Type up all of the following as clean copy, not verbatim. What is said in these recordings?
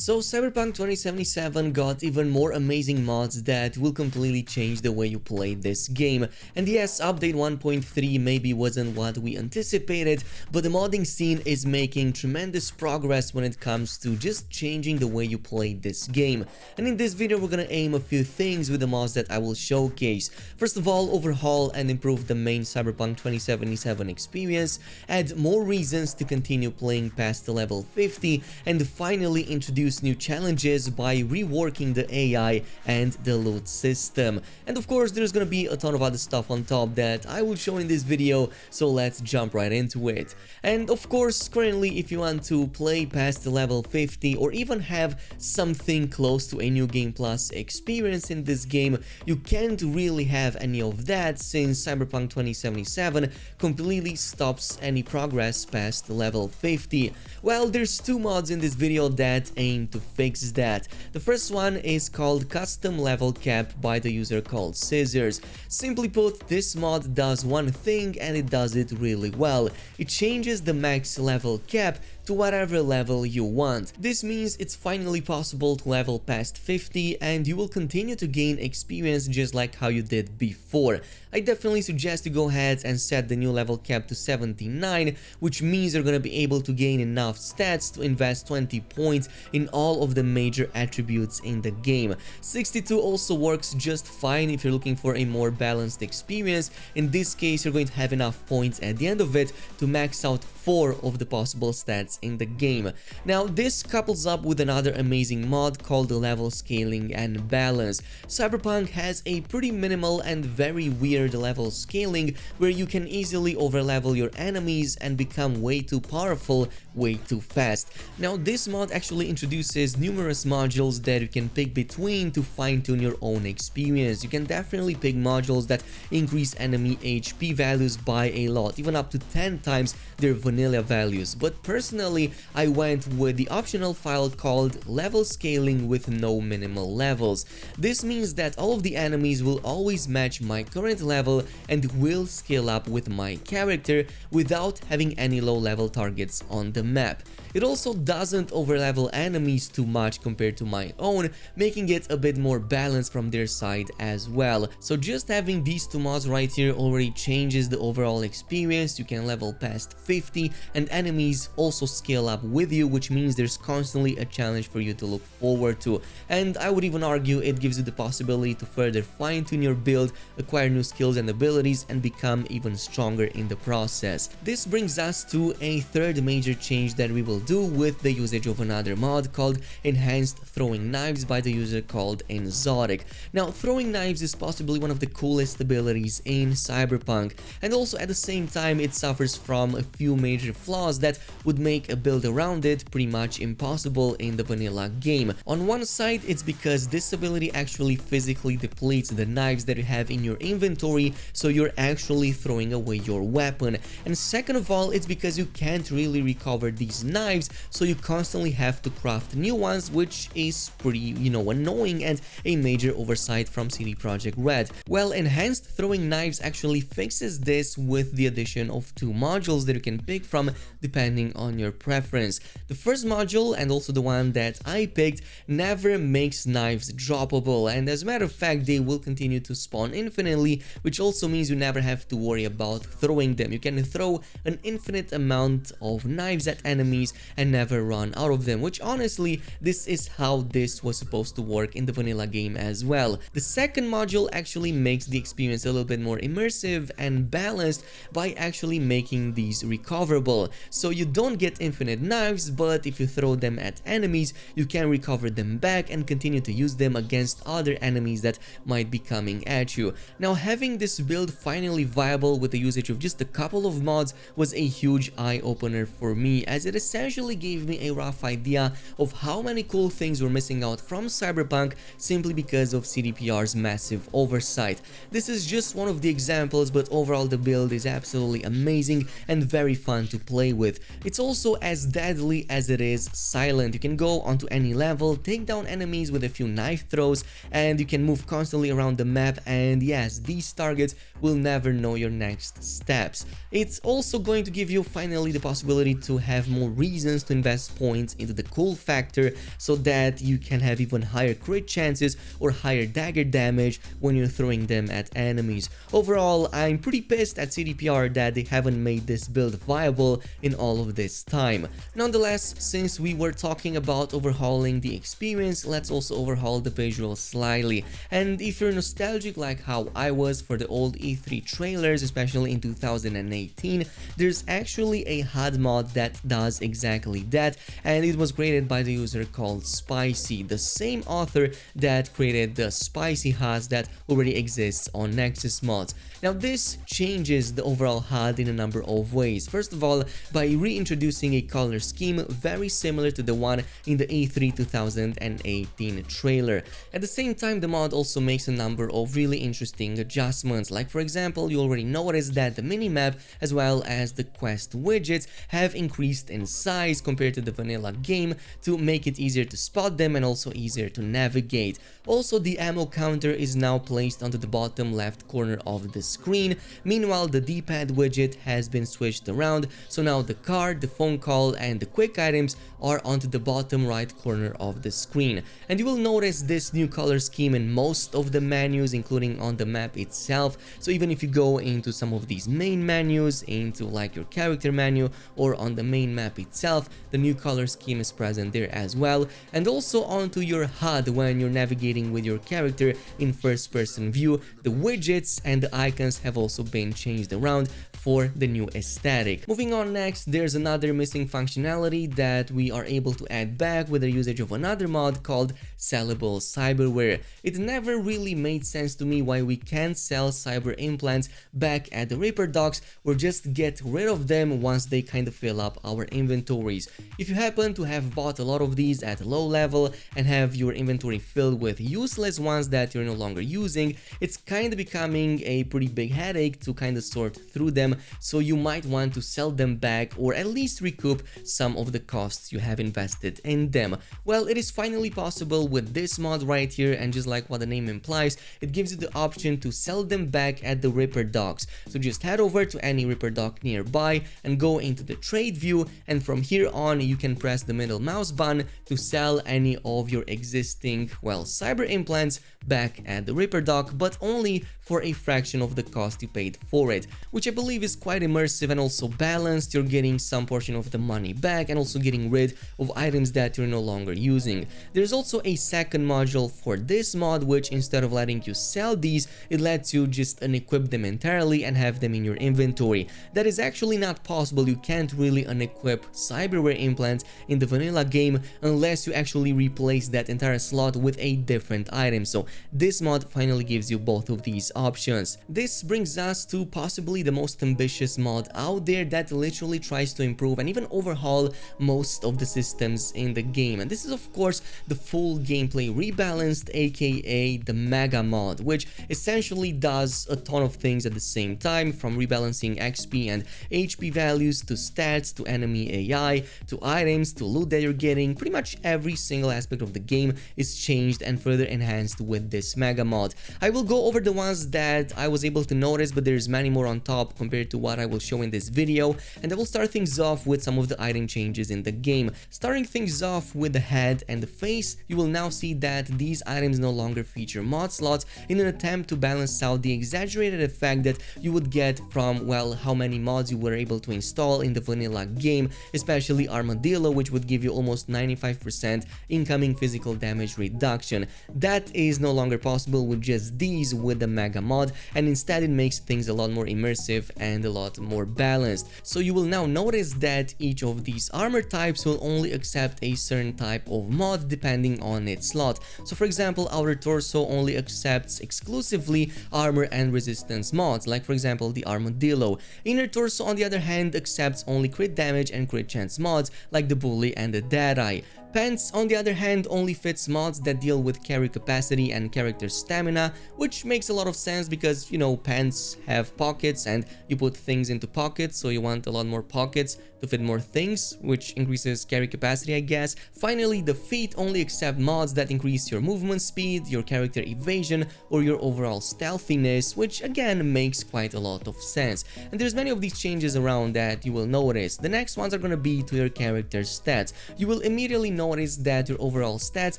So Cyberpunk 2077 got even more amazing mods that will completely change the way you play this game. And yes, update 1.3 maybe wasn't what we anticipated, but the modding scene is making tremendous progress when it comes to just changing the way you play this game. And in this video we're gonna aim a few things with the mods that I will showcase. First of all, overhaul and improve the main Cyberpunk 2077 experience, add more reasons to continue playing past the level 50, and finally introduce new challenges by reworking the AI and the loot system. And of course there's gonna be a ton of other stuff on top that I will show in this video, so let's jump right into it. And of course, currently if you want to play past the level 50 or even have something close to a New Game Plus experience in this game, you can't really have any of that since Cyberpunk 2077 completely stops any progress past level 50. Well, there's two mods in this video that aim to fix that. The first one is called Custom Level Cap by the user called Scissors. Simply put, this mod does one thing and it does it really well. It changes the max level cap to whatever level you want. This means it's finally possible to level past 50 and you will continue to gain experience just like how you did before. I definitely suggest you go ahead and set the new level cap to 79, which means you're gonna be able to gain enough stats to invest 20 points in all of the major attributes in the game. 62 also works just fine if you're looking for a more balanced experience. In this case, you're going to have enough points at the end of it to max out 4 of the possible stats in the game. Now, this couples up with another amazing mod called the level scaling and balance. Cyberpunk has a pretty minimal and very weird level scaling where you can easily overlevel your enemies and become way too powerful way too fast. Now, this mod actually introduces numerous modules that you can pick between to fine-tune your own experience. You can definitely pick modules that increase enemy HP values by a lot, even up to 10 times their vanilla values. But personally, I went with the optional file called level scaling with no minimal levels. This means that all of the enemies will always match my current level and will scale up with my character without having any low level targets on the map. It also doesn't overlevel enemies too much compared to my own, making it a bit more balanced from their side as well. So just having these two mods right here already changes the overall experience. You can level past 50 and enemies also scale up with you, which means there's constantly a challenge for you to look forward to. And I would even argue it gives you the possibility to further fine-tune your build, acquire new skills and abilities, and become even stronger in the process. This brings us to a third major change that we will do with the usage of another mod called Enhanced Throwing Knives by the user called Exotic. Now, throwing knives is possibly one of the coolest abilities in Cyberpunk, and also at the same time it suffers from a few major flaws that would make a build around it pretty much impossible in the vanilla game. On one side, it's because this ability actually physically depletes the knives that you have in your inventory, so you're actually throwing away your weapon. And second of all, it's because you can't really recover these knives, so you constantly have to craft new ones, which is pretty, annoying and a major oversight from CD Projekt Red. Well, Enhanced Throwing Knives actually fixes this with the addition of two modules that you can pick from depending on your preference. The first module, and also the one that I picked, never makes knives droppable, and as a matter of fact they will continue to spawn infinitely, which also means you never have to worry about throwing them. You can throw an infinite amount of knives at enemies and never run out of them, which honestly, this is how this was supposed to work in the vanilla game as well. The second module actually makes the experience a little bit more immersive and balanced by actually making these recoverable. So you don't get infinite knives, but if you throw them at enemies, you can recover them back and continue to use them against other enemies that might be coming at you. Now, having this build finally viable with the usage of just a couple of mods was a huge eye-opener for me, as it essentially gave me a rough idea of how many cool things were missing out from Cyberpunk simply because of CDPR's massive oversight. This is just one of the examples, but overall the build is absolutely amazing and very fun to play with. It's also as deadly as it is silent. You can go onto any level, take down enemies with a few knife throws, and you can move constantly around the map, and yes, these targets will never know your next steps. It's also going to give you finally the possibility to have more reasons to invest points into the cool factor so that you can have even higher crit chances or higher dagger damage when you're throwing them at enemies. Overall, I'm pretty pissed at CDPR that they haven't made this build viable in all of this time. Nonetheless, since we were talking about overhauling the experience, let's also overhaul the visuals slightly. And if you're nostalgic like how I was for the old E3 trailers, especially in 2018, there's actually a HUD mod that does exactly that, and it was created by the user called Spicy, the same author that created the Spicy HUDs that already exists on Nexus mods. Now this changes the overall HUD in a number of ways. First of all, by reintroducing a color scheme very similar to the one in the E3 2018 trailer. At the same time, the mod also makes a number of really interesting adjustments, like for example, you already noticed that the minimap as well as the quest widgets have increased in size compared to the vanilla game to make it easier to spot them and also easier to navigate. Also, the ammo counter is now placed onto the bottom left corner of the screen. Meanwhile, the D-pad widget has been switched around, so now the card, the phone call, and the quick items are onto the bottom right corner of the screen. And you will notice this new color scheme in most of the menus, including on the map itself. So even if you go into some of these main menus, into like your character menu or on the main map itself, the new color scheme is present there as well. And also onto your HUD when you're navigating with your character in first-person view, the widgets and the icons have also been changed around for the new aesthetic. Moving on next, there's another missing functionality that we are able to add back with the usage of another mod called Sellable Cyberware. It never really made sense to me why we can't sell cyber implants back at the Reaper docks or just get rid of them once they kind of fill up our inventories. If you happen to have bought a lot of these at low level and have your inventory filled with useless ones that you're no longer using, it's kind of becoming a pretty big headache to kind of sort through them, so you might want to sell them back or at least recoup some of the costs you have invested in them. Well, it is finally possible with this mod right here, and just like what the name implies, it gives you the option to sell them back at the Reaper docks. So just head over to any Reaper dock nearby and go into the trade view, and from here on you can press the middle mouse button to sell any of your existing, well, cyber implants back at the Reaper dock, but only for a fraction of the cost you paid for it, which I believe is quite immersive and also balanced. You're getting some portion of the money back and also getting rid of items that you're no longer using. There's also a second module for this mod, which instead of letting you sell these, it lets you just unequip them entirely and have them in your inventory. That is actually not possible. You can't really unequip cyberware implants in the vanilla game unless you actually replace that entire slot with a different item. So this mod finally gives you both of these options. This brings us to possibly the most ambitious mod out there that literally tries to improve and even overhaul most of the systems in the game. And this is of course the full gameplay rebalanced, aka the Mega mod, which essentially does a ton of things at the same time, from rebalancing XP and HP values to stats to enemy AI to items to loot that you're getting. Pretty much every single aspect of the game is changed and further enhanced with this Mega mod. I will go over the ones that I was able to notice, but there's many more on top compared to what I will show in this video, and I will start things off with some of the item changes in the game. Starting things off with the head and the face, you will now see that these items no longer feature mod slots in an attempt to balance out the exaggerated effect that you would get from, well, how many mods you were able to install in the vanilla game, especially Armadillo, which would give you almost 95% incoming physical damage reduction. That is no longer possible with just these with the Mega mod, and instead it makes things a lot more immersive and a lot more balanced. So you will now notice that each of these armor types will only accept a certain type of mod depending on its slot. So for example, outer torso only accepts exclusively armor and resistance mods, like for example the Armadillo. Inner torso on the other hand accepts only crit damage and crit chance mods like the Bully and the Deadeye. Pants, on the other hand, only fits mods that deal with carry capacity and character stamina, which makes a lot of sense because, you know, pants have pockets and you put things into pockets, so you want a lot more pockets to fit more things, which increases carry capacity, I guess. Finally, the feet only accept mods that increase your movement speed, your character evasion, or your overall stealthiness, which again makes quite a lot of sense. And there's many of these changes around that you will notice. The next ones are gonna be to your character stats. You will immediately notice that your overall stats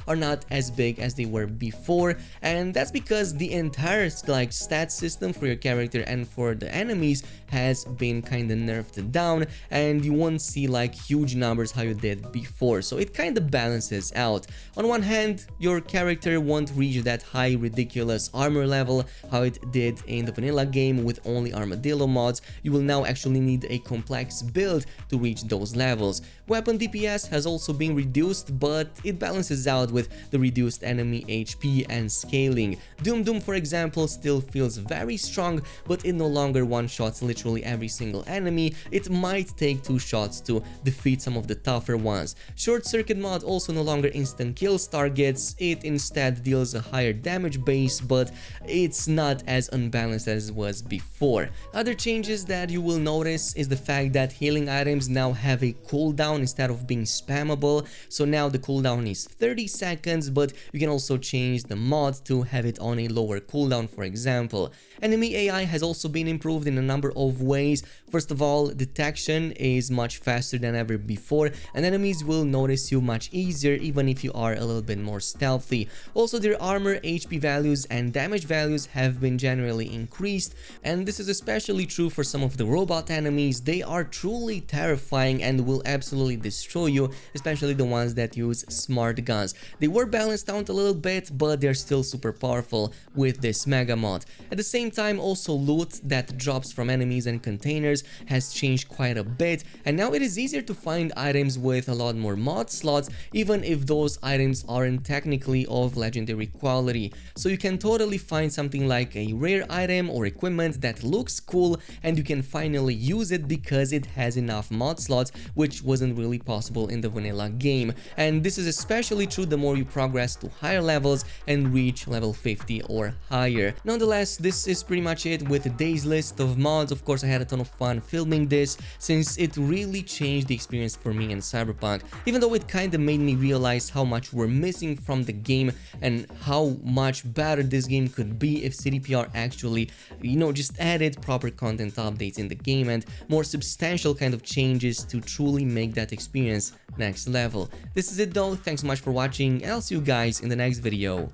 are not as big as they were before, and that's because the entire stat system for your character and for the enemies has been kind of nerfed down, and you won't see like huge numbers how you did before, so it kind of balances out. On one hand, your character won't reach that high ridiculous armor level how it did in the vanilla game with only armadillo mods. You will now actually need a complex build to reach those levels. Weapon DPS has also been reduced, but it balances out with the reduced enemy HP and scaling. Doom, for example, still feels very strong, but it no longer one-shots literally every single enemy. It might take 2 shots to defeat some of the tougher ones. Short Circuit mod also no longer instant kills targets. It instead deals a higher damage base, but it's not as unbalanced as it was before. Other changes that you will notice is the fact that healing items now have a cooldown instead of being spammable. So now the cooldown is 30 seconds, but you can also change the mod to have it on a lower cooldown, for example. Enemy AI has also been improved in a number of ways. First of all, detection is much faster than ever before, and enemies will notice you much easier even if you are a little bit more stealthy. Also, their armor, HP values, and damage values have been generally increased, and this is especially true for some of the robot enemies. They are truly terrifying and will absolutely destroy you, especially the ones that use smart guns. They were balanced out a little bit, but they're still super powerful with this mega mod. At the same time, also loot that drops from enemies and containers has changed quite a bit, and now it is easier to find items with a lot more mod slots, even if those items aren't technically of legendary quality. So you can totally find something like a rare item or equipment that looks cool, and you can finally use it because it has enough mod slots, which wasn't really possible in the vanilla game. And this is especially true the more you progress to higher levels and reach level 50 or higher. Nonetheless, this is pretty much it with today's list of mods. Of course, I had a ton of fun filming this since it really changed the experience for me in Cyberpunk, even though it kind of made me realize how much we're missing from the game and how much better this game could be if CDPR actually, you know, just added proper content updates in the game and more substantial kind of changes to truly make that experience next level. This is it though, thanks so much for watching, and I'll see you guys in the next video.